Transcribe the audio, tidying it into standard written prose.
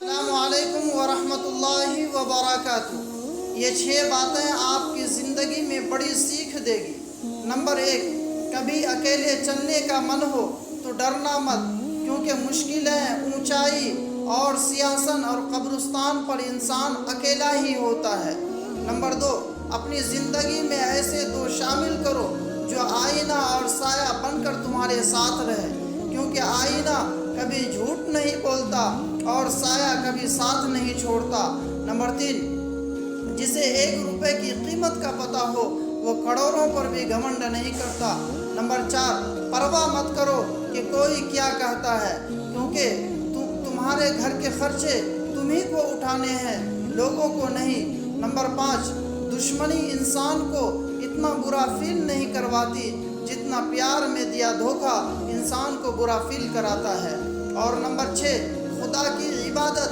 السلام علیکم ورحمۃ اللہ وبرکاتہ۔ یہ 6 باتیں آپ کی زندگی میں بڑی سیکھ دے گی۔ نمبر 1، کبھی اکیلے چلنے کا من ہو تو ڈرنا مت، کیونکہ مشکلیں، اونچائی اور سیاحت اور قبرستان پر انسان اکیلا ہی ہوتا ہے۔ نمبر 2، اپنی زندگی میں ایسے دوست شامل کرو جو آئینہ اور سایہ بن کر تمہارے ساتھ رہے، کیونکہ آئینہ کبھی جھوٹ نہیں بولتا اور سایہ کبھی ساتھ نہیں چھوڑتا۔ نمبر 3، جسے 1 روپے کی قیمت کا پتہ ہو وہ کروڑوں پر بھی گھمنڈ نہیں کرتا۔ نمبر 4، پرواہ مت کرو کہ کوئی کیا کہتا ہے، کیونکہ تمہارے گھر کے خرچے تمہیں کو اٹھانے ہیں، لوگوں کو نہیں۔ نمبر 5، دشمنی انسان کو اتنا برا فیل نہیں کرواتی جتنا پیار میں دیا دھوکہ انسان کو برا فیل کراتا ہے۔ اور نمبر 6، خدا کی عبادت